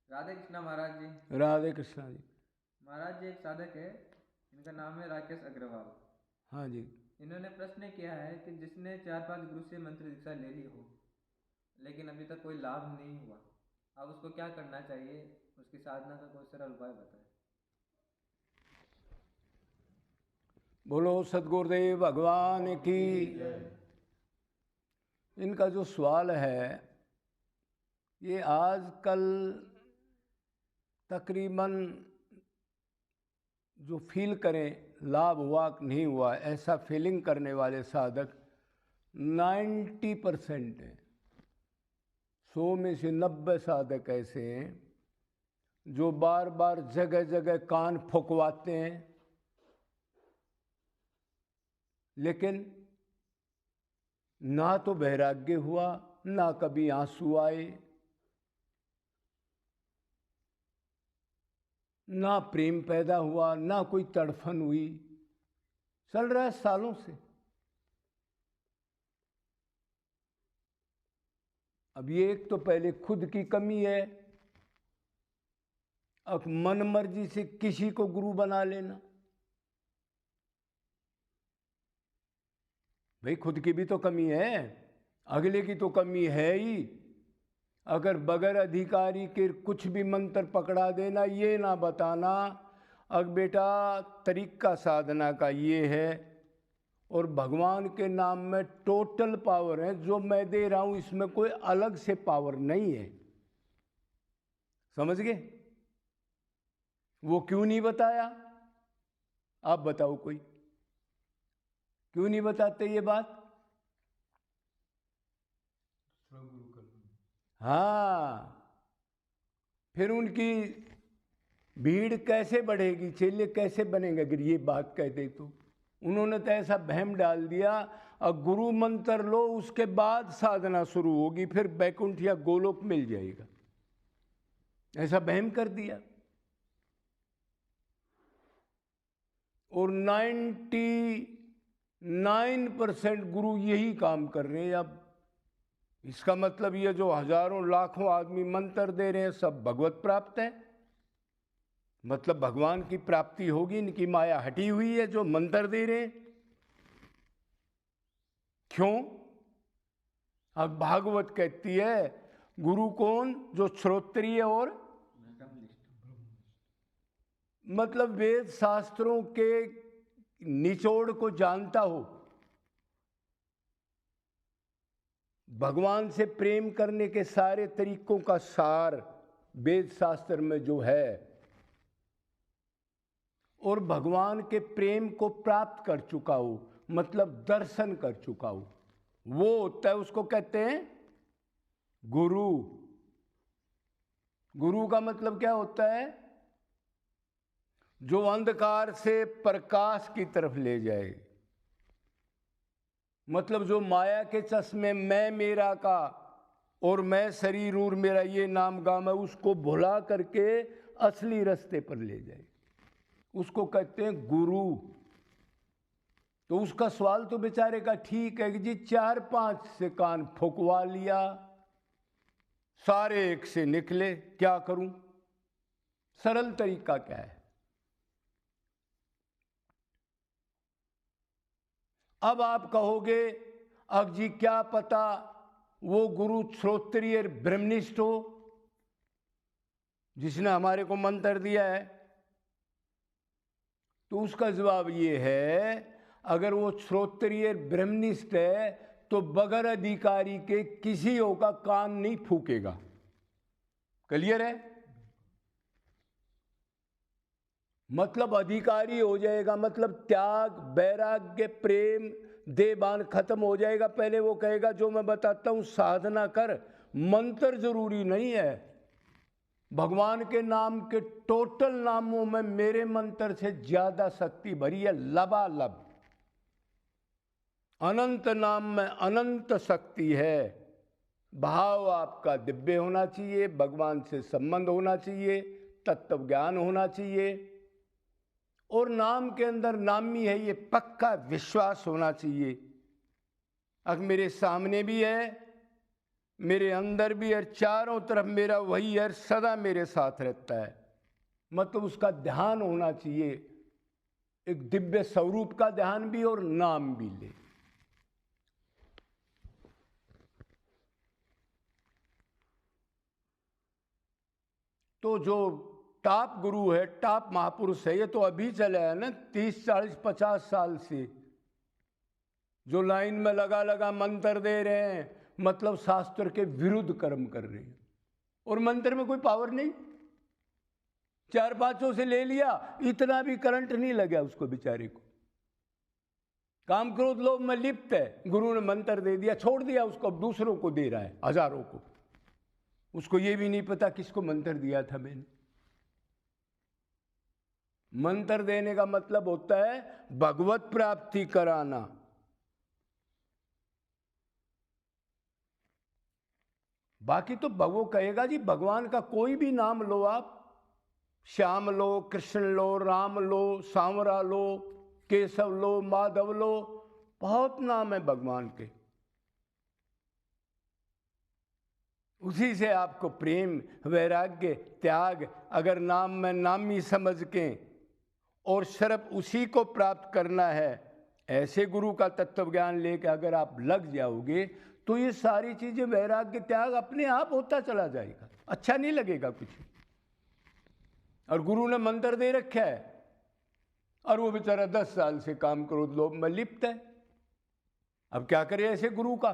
राधे कृष्णा महाराज जी। राधे कृष्णा जी। महाराज जी एक साधक है, इनका नाम है राकेश अग्रवाल। हाँ जी। इन्होंने प्रश्न किया है कि जिसने 4-5 गुरु से मंत्र दीक्षा ले ली हो लेकिन अभी तक कोई लाभ नहीं हुआ, अब उसको क्या करना चाहिए? उसकी साधना का कोई सरल उपाय बताएं। बोलो सदगुरुदेव भगवान की। इनका जो सवाल है ये आजकल तकरीबन जो फील करें लाभ हुआ कि नहीं हुआ ऐसा फीलिंग करने वाले साधक 90% हैं। 100 में से 90 साधक ऐसे हैं जो बार बार जगह जगह कान फुकवाते हैं, लेकिन ना तो वैराग्य हुआ, ना कभी आंसू आए, ना प्रेम पैदा हुआ, ना कोई तड़फन हुई। चल रहा है सालों से। अब ये एक तो पहले खुद की कमी है, अब मन मर्जी से किसी को गुरु बना लेना। भाई खुद की भी तो कमी है, अगले की तो कमी है ही। अगर बगैर अधिकारी के कुछ भी मंत्र पकड़ा देना, ये ना बताना अब बेटा तरीका साधना का ये है और भगवान के नाम में टोटल पावर है, जो मैं दे रहा हूं इसमें कोई अलग से पावर नहीं है। समझ गए? वो क्यों नहीं बताया? आप बताओ कोई क्यों नहीं बताते ये बात? हाँ, फिर उनकी भीड़ कैसे बढ़ेगी, चेले कैसे बनेंगे अगर ये बात कह दे तो? उन्होंने तो ऐसा वहम डाल दिया, अब गुरु मंत्र लो उसके बाद साधना शुरू होगी, फिर बैकुंठ या गोलोक मिल जाएगा, ऐसा वहम कर दिया। और 99% गुरु यही काम कर रहे हैं। अब इसका मतलब ये जो हजारों लाखों आदमी मंत्र दे रहे हैं सब भगवत प्राप्त है, मतलब भगवान की प्राप्ति होगी, इनकी माया हटी हुई है जो मंत्र दे रहे हैं। क्यों? अब भागवत कहती है गुरु कौन? जो श्रोत्रिय और मतलब वेद शास्त्रों के निचोड़ को जानता हो, भगवान से प्रेम करने के सारे तरीकों का सार वेद शास्त्र में जो है, और भगवान के प्रेम को प्राप्त कर चुका हो, मतलब दर्शन कर चुका हो, वो होता है, उसको कहते हैं गुरु। गुरु का मतलब क्या होता है? जो अंधकार से प्रकाश की तरफ ले जाए, मतलब जो माया के चश्मे मैं मेरा का और मैं शरीर और मेरा ये नाम गाम है उसको भुला करके असली रास्ते पर ले जाए, उसको कहते हैं गुरु। तो उसका सवाल तो बेचारे का ठीक है कि जी 4-5 से कान फुकवा लिया, सारे एक से निकले, क्या करूं? सरल तरीका क्या है? अब आप कहोगे अब जी क्या पता वो गुरु श्रोत्रिय ब्रह्मनिष्ठ हो जिसने हमारे को मंत्र दिया है। तो उसका जवाब ये है, अगर वो श्रोत्रिय ब्रह्मनिष्ठ है तो बगैर अधिकारी के किसी का कान नहीं फूकेगा। क्लियर है? मतलब अधिकारी हो जाएगा, मतलब त्याग वैराग्य प्रेम देवान खत्म हो जाएगा। पहले वो कहेगा जो मैं बताता हूं साधना कर, मंत्र जरूरी नहीं है। भगवान के नाम के टोटल नामों में मेरे मंत्र से ज्यादा शक्ति भरी है, लबालब। अनंत नाम में अनंत शक्ति है। भाव आपका दिव्य होना चाहिए, भगवान से संबंध होना चाहिए, तत्व ज्ञान होना चाहिए, और नाम के अंदर नामी है ये पक्का विश्वास होना चाहिए। अब मेरे सामने भी है, मेरे अंदर भी है, चारों तरफ मेरा वही है, सदा मेरे साथ रहता है। मतलब उसका ध्यान होना चाहिए, एक दिव्य स्वरूप का ध्यान भी और नाम भी ले। तो जो टॉप गुरु है, टॉप महापुरुष है, ये तो अभी चला है ना, 30, 40, 50 साल से जो लाइन में लगा लगा मंत्र दे रहे हैं, मतलब शास्त्र के विरुद्ध कर्म कर रहे हैं। और मंत्र में कोई पावर नहीं, 4-5 से ले लिया, इतना भी करंट नहीं लगा उसको बेचारे को। काम क्रोध लोभ में लिप्त है, गुरु ने मंत्र दे दिया, छोड़ दिया उसको, अब दूसरों को दे रहा है, हजारों को। उसको ये भी नहीं पता किसको मंत्र दिया था मैंने। मंत्र देने का मतलब होता है भगवत प्राप्ति कराना। बाकी तो वो कहेगा जी, भगवान का कोई भी नाम लो आप, श्याम लो, कृष्ण लो, राम लो, सांवरा लो, केशव लो, माधव लो, बहुत नाम है भगवान के। उसी से आपको प्रेम, वैराग्य, त्याग, अगर नाम में नामी समझ के और सिर्फ उसी को प्राप्त करना है, ऐसे गुरु का तत्व ज्ञान लेके अगर आप लग जाओगे तो ये सारी चीजें, वैराग्य, त्याग अपने आप होता चला जाएगा। अच्छा नहीं लगेगा कुछ। और गुरु ने मंत्र दे रखा है और वो बेचारा 10 साल से काम क्रोध लोभ में लिप्त है। अब क्या करे ऐसे गुरु का?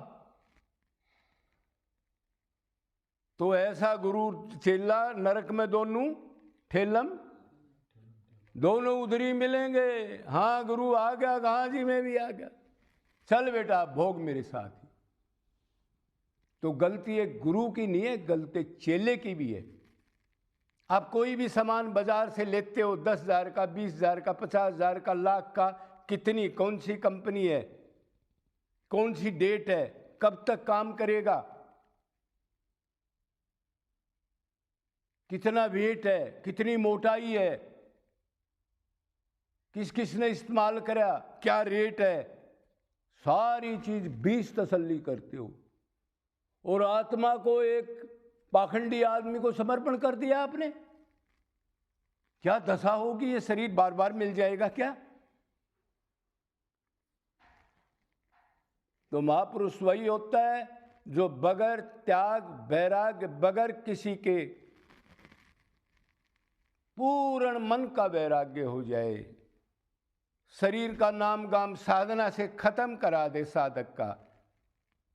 तो ऐसा गुरु चेला नरक में दोनों ठेलम, दोनों उधरी मिलेंगे। हाँ गुरु आ गया, कहाँ जी मैं भी आ गया, चल बेटा भोग मेरे साथ ही। तो गलती एक गुरु की नहीं है, गलती चेले की भी है। आप कोई भी सामान बाजार से लेते हो, 10,000 का, 20,000 का, 50,000 का, लाख का, कितनी, कौन सी कंपनी है, कौन सी डेट है, कब तक काम करेगा, कितना वेट है, कितनी मोटाई है, किस किसने इस्तेमाल करा, क्या रेट है, सारी चीज 20 तसल्ली करते हो। और आत्मा को एक पाखंडी आदमी को समर्पण कर दिया आपने, क्या दशा होगी? ये शरीर बार बार मिल जाएगा क्या? तो महापुरुष वही होता है जो बगैर त्याग, वैराग्य, बगैर किसी के पूर्ण मन का वैराग्य हो जाए, शरीर का नाम गाम साधना से खत्म करा दे साधक का।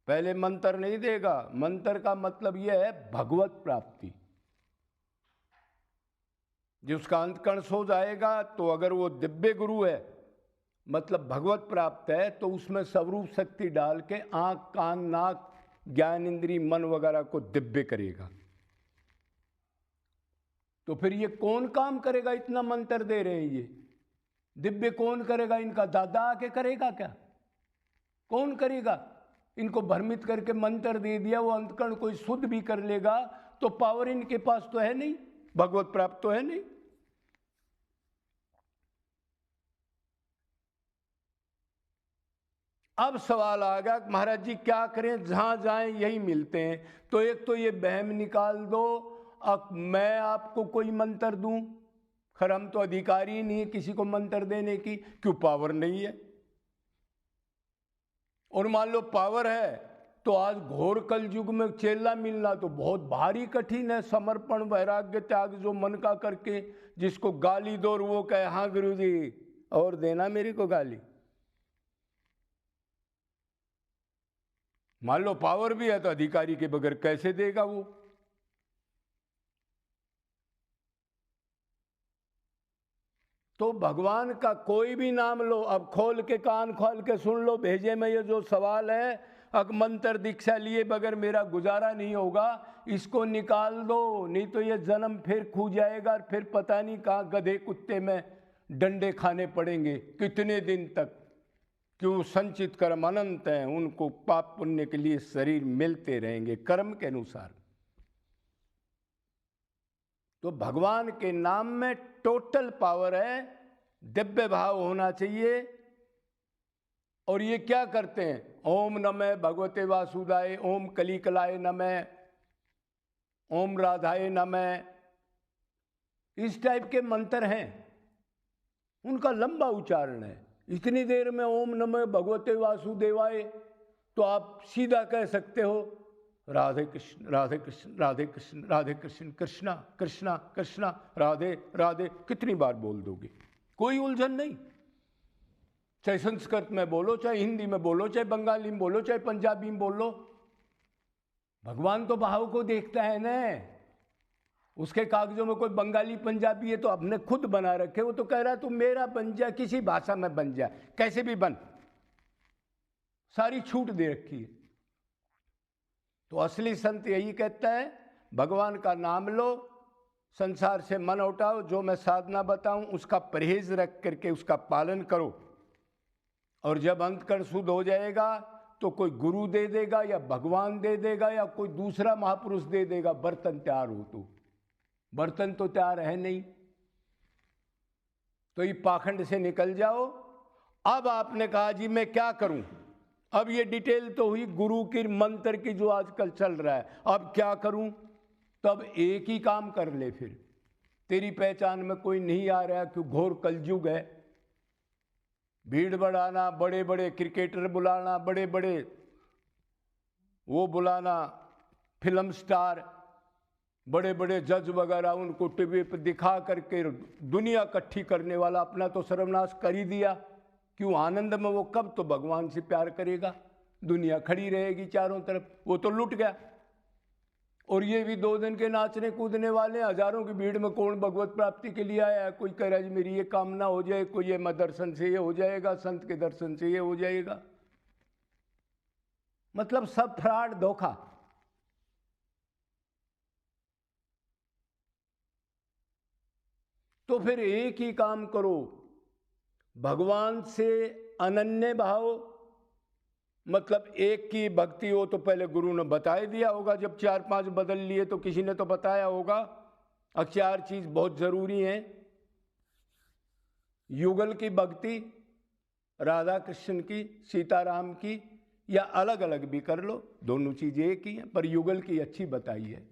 पहले मंत्र नहीं देगा, मंत्र का मतलब यह है भगवत प्राप्ति। जिसका अंतकण सो जाएगा, तो अगर वो दिव्य गुरु है, मतलब भगवत प्राप्त है, तो उसमें स्वरूप शक्ति डाल के आंख, कान, नाक, ज्ञान इंद्री, मन वगैरह को दिव्य करेगा। तो फिर ये कौन काम करेगा? इतना मंत्र दे रहे हैं, ये दिव्य कौन करेगा? इनका दादा आके करेगा क्या? कौन करेगा? इनको भ्रमित करके मंत्र दे दिया, वो अंतकण कोई शुद्ध भी कर लेगा तो पावर इनके पास तो है नहीं, भगवत प्राप्त तो है नहीं। अब सवाल आ गया महाराज जी क्या करें, जहां जाएं यही मिलते हैं। तो एक तो ये बहम निकाल दो, अब मैं आपको कोई मंत्र दूं, खैर हम तो अधिकारी नहीं है किसी को मंत्र देने की, क्यों? पावर नहीं है। और मान लो पावर है तो आज घोर कल युग में चेला मिलना तो बहुत भारी कठिन है। समर्पण, वैराग्य, त्याग जो मन का करके जिसको गाली दो और वो कहे हाँ गुरुजी और देना मेरे को गाली। मान लो पावर भी है तो अधिकारी के बगैर कैसे देगा वो? तो भगवान का कोई भी नाम लो, अब खोल के कान खोल के सुन लो, भेजे में ये जो सवाल है, अब मंत्र दीक्षा लिए बगैर मेरा गुजारा नहीं होगा, इसको निकाल दो, नहीं तो ये जन्म फिर खू जाएगा और फिर पता नहीं कहाँ गधे कुत्ते में डंडे खाने पड़ेंगे कितने दिन तक। क्यों? संचित कर्म अनंत हैं, उनको पाप पुण्य के लिए शरीर मिलते रहेंगे कर्म के अनुसार। तो भगवान के नाम में टोटल पावर है, दिव्य भाव होना चाहिए और ये क्या करते हैं? ओम नमः भगवते वासुदेवाय, ओम कलिकलाय नमः, ओम राधाय नमः, इस टाइप के मंत्र हैं, उनका लंबा उच्चारण है। इतनी देर में ओम नमः भगवते वासुदेवाय, तो आप सीधा कह सकते हो राधे कृष्ण राधे कृष्ण राधे कृष्ण राधे कृष्ण, कृष्णा कृष्णा कृष्णा राधे राधे, कितनी बार बोल दोगे? कोई उलझन नहीं। चाहे संस्कृत में बोलो, चाहे हिंदी में बोलो, चाहे बंगाली में बोलो, चाहे पंजाबी में बोलो, भगवान तो भाव को देखता है ना। उसके कागजों में कोई बंगाली पंजाबी है तो अपने खुद बना रखे, वो तो कह रहा है तू मेरा बन जा, किसी भाषा में बन जा, कैसे भी बन, सारी छूट दे रखी है। तो असली संत यही कहता है, भगवान का नाम लो, संसार से मन उठाओ, जो मैं साधना बताऊं उसका परहेज रख करके उसका पालन करो, और जब अंतकरण शुद्ध हो जाएगा तो कोई गुरु दे देगा या भगवान दे देगा या कोई दूसरा महापुरुष दे देगा, बर्तन तैयार हो। तो बर्तन तो तैयार है नहीं, तो ये पाखंड से निकल जाओ। अब आपने कहा जी मैं क्या करूं? अब ये डिटेल तो हुई गुरु की मंत्र की जो आजकल चल रहा है, अब क्या करूं? तब एक ही काम कर ले, फिर तेरी पहचान में कोई नहीं आ रहा कि घोर कलयुग है, भीड़ बढ़ाना, बड़े बड़े क्रिकेटर बुलाना, बड़े बड़े वो बुलाना, फिल्म स्टार, बड़े बड़े जज वगैरह, उनको टीवी पर दिखा करके दुनिया इकट्ठी करने वाला अपना तो सर्वनाश कर ही दिया। क्यों? आनंद में वो कब तो भगवान से प्यार करेगा, दुनिया खड़ी रहेगी चारों तरफ, वो तो लुट गया। और ये भी 2 दिन के नाचने कूदने वाले, हजारों की भीड़ में कौन भगवत प्राप्ति के लिए आया है? कोई कह रहा है जी मेरी ये कामना हो जाए, कोई ये मैं दर्शन से ये हो जाएगा, संत के दर्शन से ये हो जाएगा, मतलब सब फ्रॉड, धोखा। तो फिर एक ही काम करो, भगवान से अनन्य भाव, मतलब एक की भक्ति हो तो पहले गुरु ने बता ही दिया होगा, जब 4-5 बदल लिए तो किसी ने तो बताया होगा। अब 4 चीज बहुत जरूरी हैं, युगल की भक्ति, राधा कृष्ण की, सीताराम की, या अलग अलग भी कर लो, दोनों चीजें एक ही हैं, पर युगल की अच्छी बताई है,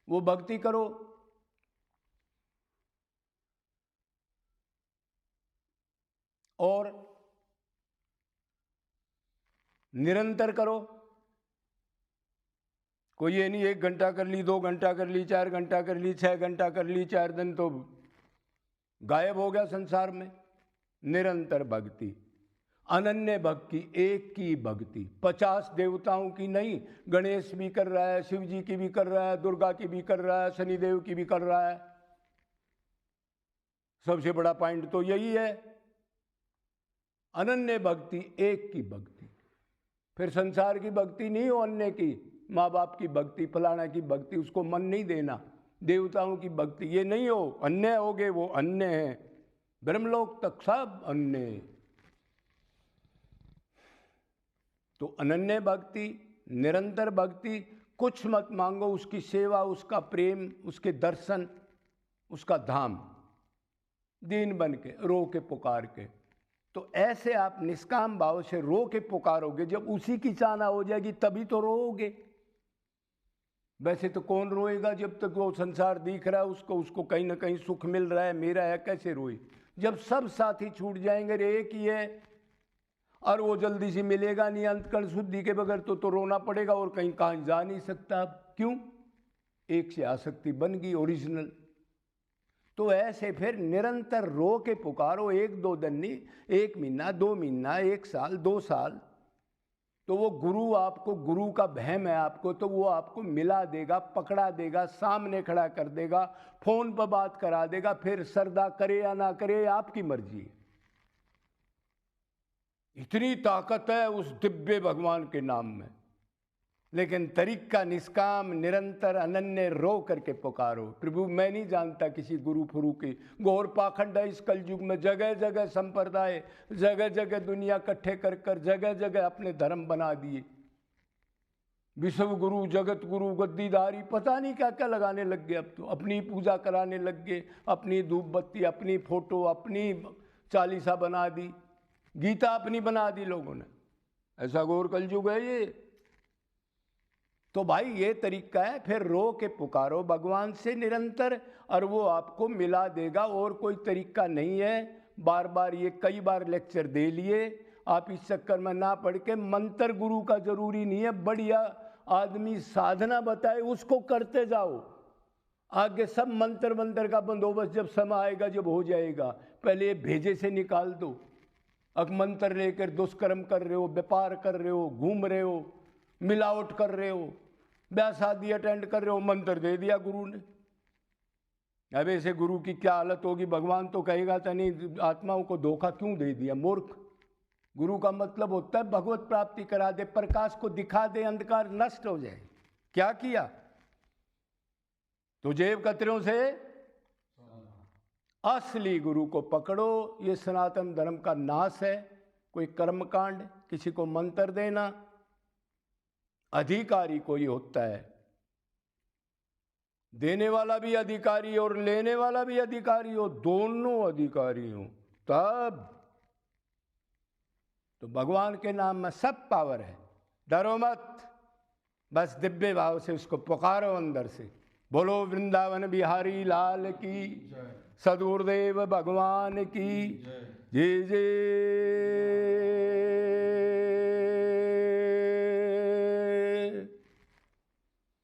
वो भक्ति करो। और निरंतर करो, कोई ये नहीं 1 घंटा कर ली, 2 घंटा कर ली, 4 घंटा कर ली, 6 घंटा कर ली, 4 दिन तो गायब हो गया संसार में। निरंतर भक्ति, अनन्य भक्ति, एक की भक्ति, 50 देवताओं की नहीं, गणेश भी कर रहा है, शिव जी की भी कर रहा है, दुर्गा की भी कर रहा है, शनिदेव की भी कर रहा है। सबसे बड़ा पॉइंट तो यही है, अनन्य भक्ति, एक की भक्ति। फिर संसार की भक्ति नहीं हो, अन्य की, माँ बाप की भक्ति, फलाना की भक्ति, उसको मन नहीं देना। देवताओं की भक्ति ये नहीं हो, अन्य हो गए, वो अन्य है, ब्रह्मलोक तक सब अन्य। तो अनन्य भक्ति, निरंतर भक्ति, कुछ मत मांगो, उसकी सेवा, उसका प्रेम, उसके दर्शन, उसका धाम, दीन बन के, रो के पुकार के। तो ऐसे आप निष्काम भाव से रो के पुकारोगे, जब उसी की चाहना हो जाएगी तभी तो रोओगे। वैसे तो कौन रोएगा जब तक वो संसार दिख रहा है उसको, उसको कहीं ना कहीं सुख मिल रहा है, मेरा है, कैसे रोए? जब सब साथी छूट जाएंगे, रे एक ही है, और वो जल्दी से मिलेगा नहीं अंतकरण शुद्धि के बगैर, तो रोना पड़ेगा, और कहीं कहाँ जा नहीं सकता। अब क्यों? एक से आसक्ति बन गई ओरिजिनल। तो ऐसे फिर निरंतर रो के पुकारो, 1-2 दिन नहीं, 1 महीना, 2 महीना, 1 साल, 2 साल, तो वो गुरु आपको, गुरु का वहम है आपको, तो वो आपको मिला देगा, पकड़ा देगा, सामने खड़ा कर देगा, फोन पर बात करा देगा। फिर श्रद्धा करे या ना करे आपकी मर्जी। इतनी ताकत है उस दिव्य भगवान के नाम में। लेकिन तरीका निष्काम, निरंतर, अनन्य रो करके पुकारो, प्रभु मैं नहीं जानता किसी गुरु फुरु की। घोर पाखंड है इस कलयुग में, जगह जगह संप्रदाय, जगह जगह दुनिया इकट्ठे कर कर जगह जगह अपने धर्म बना दिए। विश्व गुरु, जगत गुरु, गद्दीधारी, पता नहीं क्या क्या लगाने लग गए। अब तो अपनी पूजा कराने लग गए, अपनी धूप बत्ती, अपनी फोटो, अपनी चालीसा बना दी। गीता अपनी बना दी लोगों ने। ऐसा घोर कलयुग है ये। तो भाई ये तरीका है, फिर रो के पुकारो भगवान से निरंतर और वो आपको मिला देगा, और कोई तरीका नहीं है। बार बार ये कई बार लेक्चर दे लिए, आप इस चक्कर में ना पढ़ के, मंत्र गुरु का जरूरी नहीं है, बढ़िया आदमी साधना बताए उसको करते जाओ। आगे सब मंत्र मंत्र का बंदोबस्त जब समय आएगा, जब हो जाएगा, पहले ये भेजे से निकाल दो। अब मंत्र लेकर दुष्कर्म कर रहे हो, व्यापार कर रहे हो, घूम रहे हो, मिलावट कर रहे हो, ब्याह शादी अटेंड कर रहे हो, मंत्र दे दिया गुरु ने। अब ऐसे गुरु की क्या हालत होगी, भगवान तो कहेगा था नहीं, आत्माओं को धोखा क्यों दे दिया मूर्ख। गुरु का मतलब होता है भगवत प्राप्ति करा दे, प्रकाश को दिखा दे, अंधकार नष्ट हो जाए। क्या किया? तो जेब कतरों से असली गुरु को पकड़ो। ये सनातन धर्म का नाश है। कोई कर्मकांड, किसी को मंत्र देना, अधिकारी कोई होता है, देने वाला भी अधिकारी और लेने वाला भी अधिकारी हो, दोनों अधिकारी हो, तब तो भगवान के नाम में सब पावर है। डरो मत, बस दिव्य भाव से उसको पुकारो अंदर से। बोलो वृंदावन बिहारी लाल की, सदगुरुदेव भगवान की जय जय।